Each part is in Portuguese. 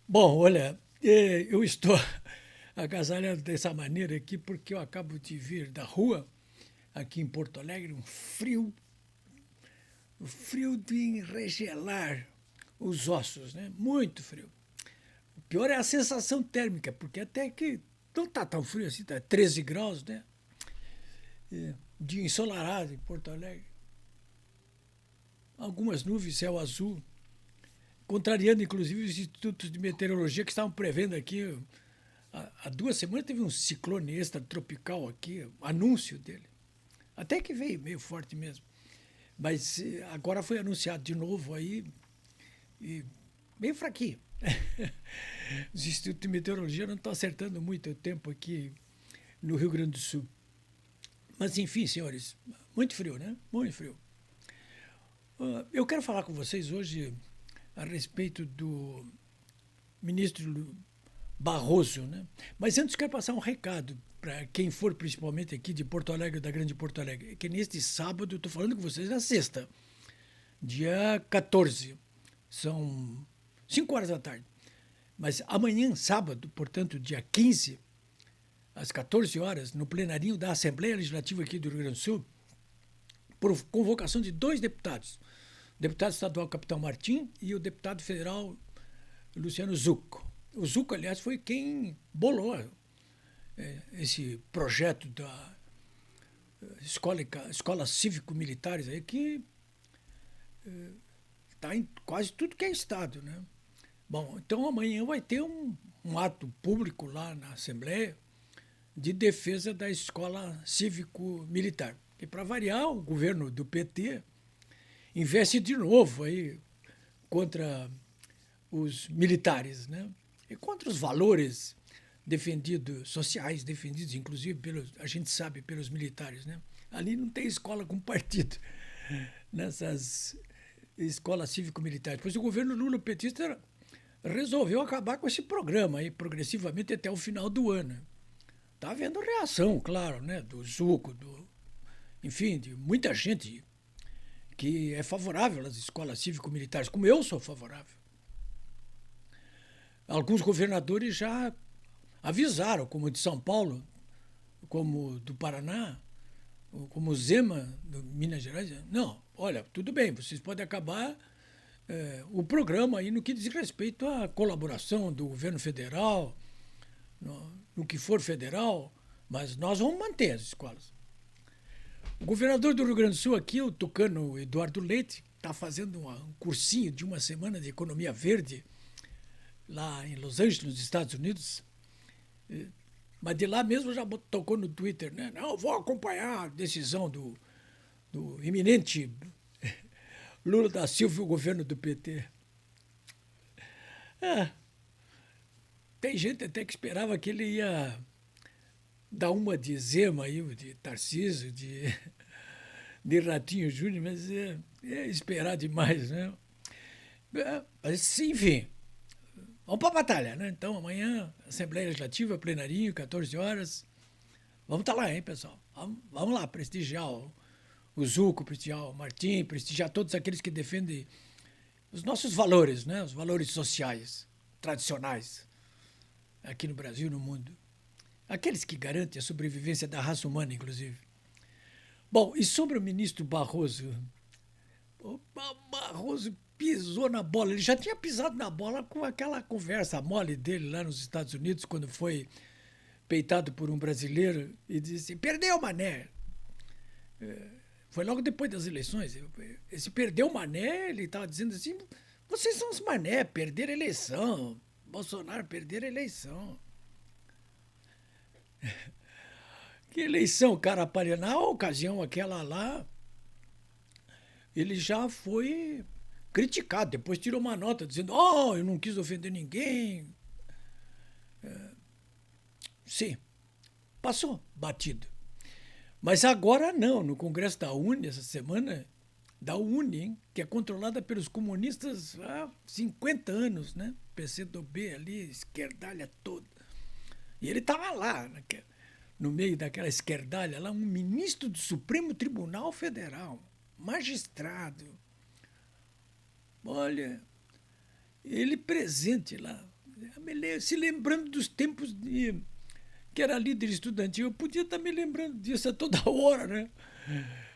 Bom, olha, eu estou agasalhado dessa maneira aqui porque eu acabo de vir da rua, aqui em Porto Alegre, um frio de enregelar os ossos, né? Muito frio. O pior é a sensação térmica, porque até que não está tão frio assim, está 13 graus, né? Dia ensolarado em Porto Alegre. Algumas nuvens, céu azul, contrariando inclusive os institutos de meteorologia que estavam prevendo aqui. Há 2 semanas teve um ciclone extratropical aqui, anúncio dele. Até que veio meio forte mesmo. Mas agora foi anunciado de novo aí, e bem fraquinho. Os institutos de meteorologia não estão acertando muito o tempo aqui no Rio Grande do Sul. Mas enfim, senhores, muito frio, né? Muito frio. Eu quero falar com vocês hoje a respeito do ministro Barroso, né? Mas antes quero passar um recado para quem for principalmente aqui de Porto Alegre, da Grande Porto Alegre, que neste sábado, estou falando com vocês na sexta, dia 14, são 5 horas da tarde. Mas amanhã, sábado, portanto, dia 15, às 14 horas, no plenarinho da Assembleia Legislativa aqui do Rio Grande do Sul, por convocação de 2 deputados, o deputado estadual Capitão Martim e o deputado federal Luciano Zucco. O Zucco, aliás, foi quem bolou esse projeto da escola cívico-militares aí, que está em quase tudo que é estado, né? Bom, então amanhã vai ter um ato público lá na Assembleia de defesa da escola cívico-militar. E para variar, o governo do PT investe de novo aí contra os militares, né? E contra os valores defendidos, sociais, defendidos inclusive pelos, a gente sabe, pelos militares, né? Ali não tem escola com partido nessas escolas cívico-militares. Pois o governo Lula petista resolveu acabar com esse programa aí progressivamente até o final do ano. Está havendo reação, claro, né? Do Zuco, enfim, de muita gente que é favorável às escolas cívico-militares, como eu sou favorável. Alguns governadores já avisaram, como o de São Paulo, como do Paraná, como o Zema, do Minas Gerais. Não, olha, tudo bem, vocês podem acabar o programa aí no que diz respeito à colaboração do governo federal, no que for federal, mas nós vamos manter as escolas. O governador do Rio Grande do Sul aqui, o tucano Eduardo Leite, está fazendo um cursinho de 1 semana de economia verde lá em Los Angeles, nos Estados Unidos. Mas de lá mesmo já tocou no Twitter, né? Não, vou acompanhar a decisão do iminente Lula da Silva e o governo do PT. Tem gente até que esperava que ele ia dar uma de Zema aí, de Tarcísio, de Ratinho Júnior, mas é esperar demais, né? Mas, enfim, vamos para a batalha, né? Então, amanhã, Assembleia Legislativa, plenarinho, 14 horas. Vamos estar lá, hein, pessoal? Vamos lá prestigiar o Zuco, prestigiar o Martim, prestigiar todos aqueles que defendem os nossos valores, né? Os valores sociais, tradicionais, aqui no Brasil e no mundo. Aqueles que garantem a sobrevivência da raça humana, inclusive. Bom, e sobre o ministro Barroso? O Barroso pisou na bola. Ele já tinha pisado na bola com aquela conversa mole dele lá nos Estados Unidos, quando foi peitado por um brasileiro e disse: perdeu, mané. Foi logo depois das eleições. Esse perdeu mané, ele estava dizendo assim: vocês são os mané, perderam a eleição. Bolsonaro perderam a eleição. Que eleição, cara, na ocasião aquela lá, ele já foi criticado. Depois tirou uma nota dizendo: oh, eu não quis ofender ninguém. Sim, passou batido. Mas agora não, no Congresso da UNE, essa semana, da UNE, hein, que é controlada pelos comunistas há 50 anos, né? PCdoB ali, esquerdalha toda. E ele estava lá, no meio daquela esquerdalha lá, um ministro do Supremo Tribunal Federal, magistrado. Olha, ele presente lá. Se lembrando dos tempos que era líder estudantil, eu podia estar me lembrando disso a toda hora, né?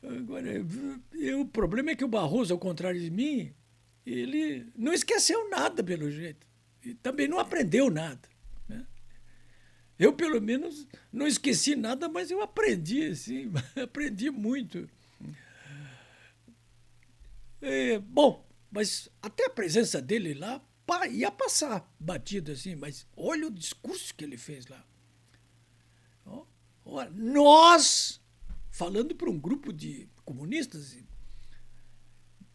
Agora, o problema é que o Barroso, ao contrário de mim, ele não esqueceu nada, pelo jeito. E também não aprendeu nada. Né? Eu, pelo menos, não esqueci nada, mas eu aprendi, assim, aprendi muito. Bom, mas até a presença dele lá ia passar batido assim, mas olha o discurso que ele fez lá. Nós, falando para um grupo de comunistas e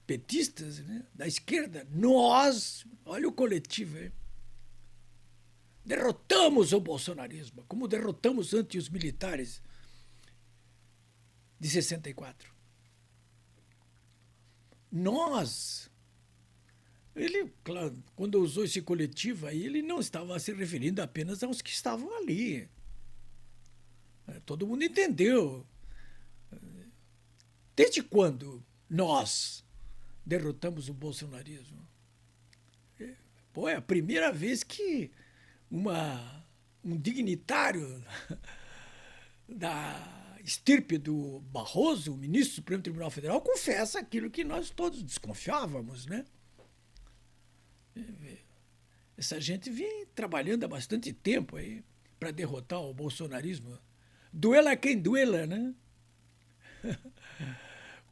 petistas, né, da esquerda, nós, olha o coletivo aí, derrotamos o bolsonarismo, como derrotamos antes os militares de 64. Nós, ele, claro, quando usou esse coletivo aí, ele não estava se referindo apenas aos que estavam ali. Todo mundo entendeu. Desde quando nós derrotamos o bolsonarismo? Pô, é a primeira vez que um dignitário da estirpe do Barroso, o ministro do Supremo Tribunal Federal, confessa aquilo que nós todos desconfiávamos, né? Essa gente vem trabalhando há bastante tempo aí para derrotar o bolsonarismo. Duela quem duela, né?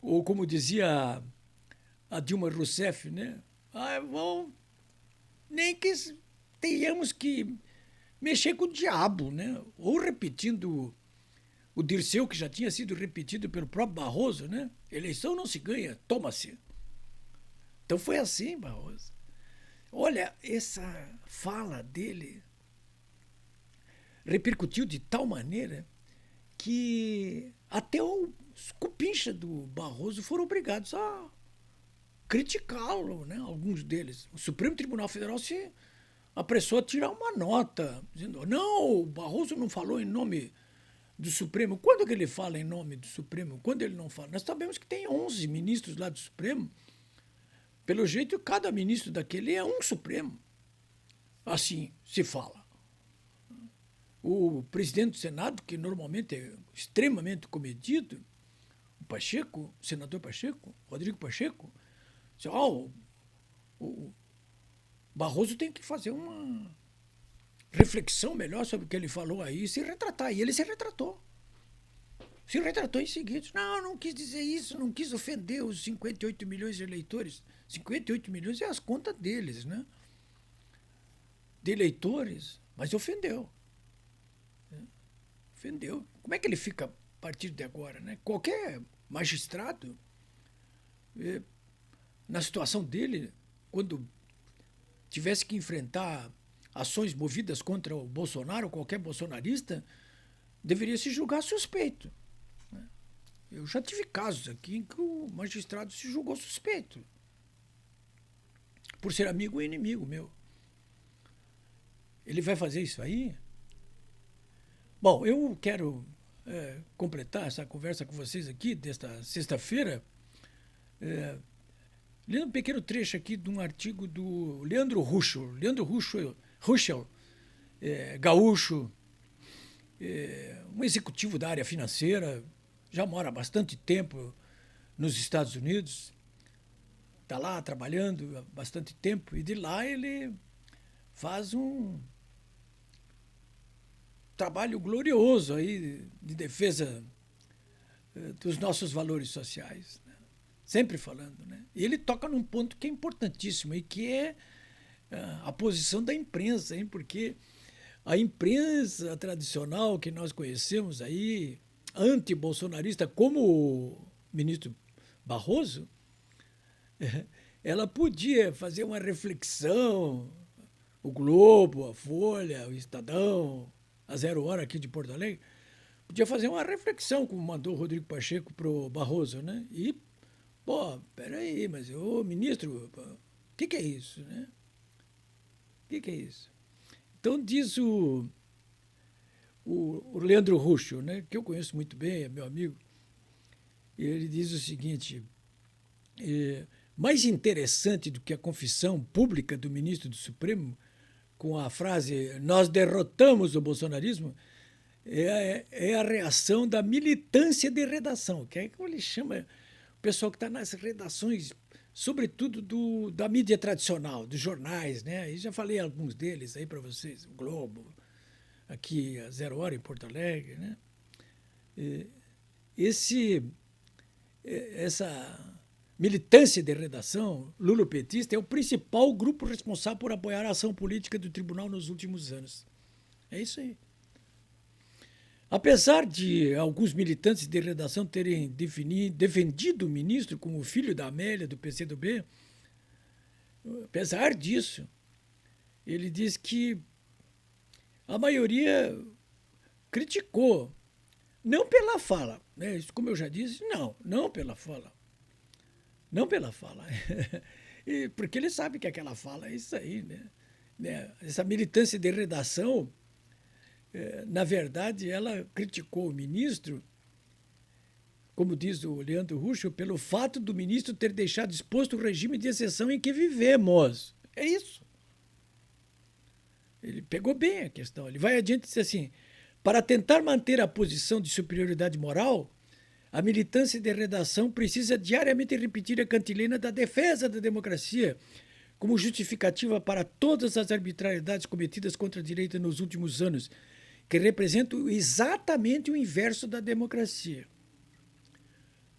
Ou como dizia a Dilma Rousseff, né? Nem que tenhamos que mexer com o diabo, né? Ou repetindo o Dirceu, que já tinha sido repetido pelo próprio Barroso, né? Eleição não se ganha, toma-se. Então foi assim, Barroso. Olha, essa fala dele repercutiu de tal maneira que até os cupincha do Barroso foram obrigados a criticá-lo, né? Alguns deles. O Supremo Tribunal Federal se apressou a tirar uma nota, dizendo, não, o Barroso não falou em nome do Supremo. Quando que ele fala em nome do Supremo? Quando ele não fala? Nós sabemos que tem 11 ministros lá do Supremo. Pelo jeito, cada ministro daquele é um Supremo. Assim se fala. O presidente do Senado, que normalmente é extremamente comedido, o Pacheco, o senador Pacheco, Rodrigo Pacheco, disse, o Barroso tem que fazer uma reflexão melhor sobre o que ele falou aí e se retratar. E ele se retratou. Se retratou em seguida. Não quis dizer isso, não quis ofender os 58 milhões de eleitores. 58 milhões é as contas deles, né? De eleitores, mas ofendeu. Ofendeu. Como é que ele fica a partir de agora, né? Qualquer magistrado, na situação dele, quando tivesse que enfrentar ações movidas contra o Bolsonaro, ou qualquer bolsonarista, deveria se julgar suspeito. Eu já tive casos aqui em que o magistrado se julgou suspeito, por ser amigo ou inimigo meu. Ele vai fazer isso aí? Bom, eu quero completar essa conversa com vocês aqui, desta sexta-feira, lendo um pequeno trecho aqui de um artigo do Leandro Ruschel. Leandro Ruschel, gaúcho, um executivo da área financeira, já mora há bastante tempo nos Estados Unidos, está lá trabalhando há bastante tempo, e de lá ele faz um trabalho glorioso aí de defesa dos nossos valores sociais, né? Sempre falando, né? E ele toca num ponto que é importantíssimo e que é a posição da imprensa, hein? Porque a imprensa tradicional que nós conhecemos aí, anti-bolsonarista, como o ministro Barroso, ela podia fazer uma reflexão, o Globo, a Folha, o Estadão, a Zero Hora aqui de Porto Alegre, podia fazer uma reflexão, como mandou o Rodrigo Pacheco para o Barroso, né? E, peraí, mas, ministro, o que é isso, né? O que é isso? Então diz o Leandro Ruschel, né, que eu conheço muito bem, é meu amigo, ele diz o seguinte, mais interessante do que a confissão pública do ministro do Supremo com a frase "nós derrotamos o bolsonarismo", é a reação da militância de redação, que é como ele chama o pessoal que está nas redações, sobretudo da mídia tradicional, dos jornais, né? E já falei alguns deles aí para vocês, o Globo, aqui a Zero Hora em Porto Alegre, né? Essa militância de redação lulopetista é o principal grupo responsável por apoiar a ação política do tribunal nos últimos anos. É isso aí. Apesar de alguns militantes de redação terem defendido o ministro como filho da Amélia, do PCdoB, apesar disso, ele diz que a maioria criticou, não pela fala, né? Como eu já disse, não pela fala. Não pela fala. Porque ele sabe que aquela fala é isso aí, né? Essa militância de redação, na verdade, ela criticou o ministro, como diz o Leandro Ruschel, pelo fato do ministro ter deixado exposto o regime de exceção em que vivemos. É isso. Ele pegou bem a questão. Ele vai adiante e diz assim: para tentar manter a posição de superioridade moral, a militância de redação precisa diariamente repetir a cantilena da defesa da democracia como justificativa para todas as arbitrariedades cometidas contra a direita nos últimos anos, que representam exatamente o inverso da democracia.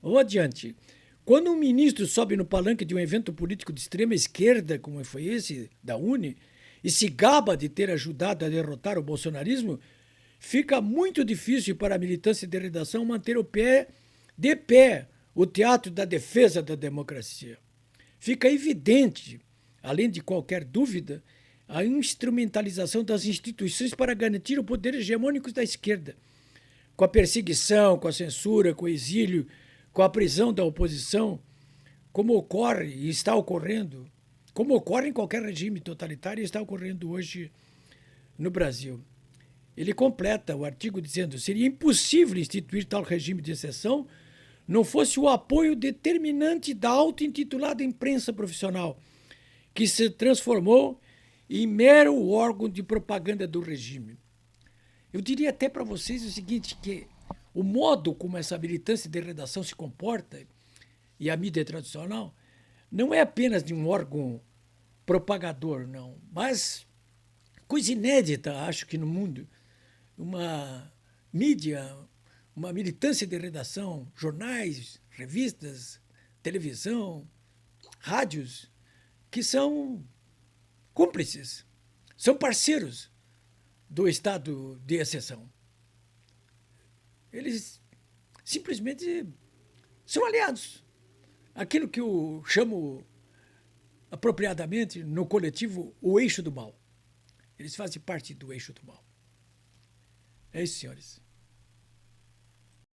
Vamos adiante. Quando um ministro sobe no palanque de um evento político de extrema esquerda, como foi esse da UNE, e se gaba de ter ajudado a derrotar o bolsonarismo, fica muito difícil para a militância de redação manter de pé o teatro da defesa da democracia. Fica evidente, além de qualquer dúvida, a instrumentalização das instituições para garantir o poder hegemônico da esquerda, com a perseguição, com a censura, com o exílio, com a prisão da oposição, como ocorre e está ocorrendo, como ocorre em qualquer regime totalitário e está ocorrendo hoje no Brasil. Ele completa o artigo dizendo: seria impossível instituir tal regime de exceção não fosse o apoio determinante da auto-intitulada imprensa profissional, que se transformou em mero órgão de propaganda do regime. Eu diria até para vocês o seguinte, que o modo como essa militância de redação se comporta, e a mídia tradicional, não é apenas de um órgão propagador, não, mas coisa inédita, acho que no mundo, uma mídia, uma militância de redação, jornais, revistas, televisão, rádios, que são cúmplices, são parceiros do estado de exceção. Eles simplesmente são aliados. Aquilo que eu chamo apropriadamente no coletivo o eixo do mal. Eles fazem parte do eixo do mal. É isso, senhores.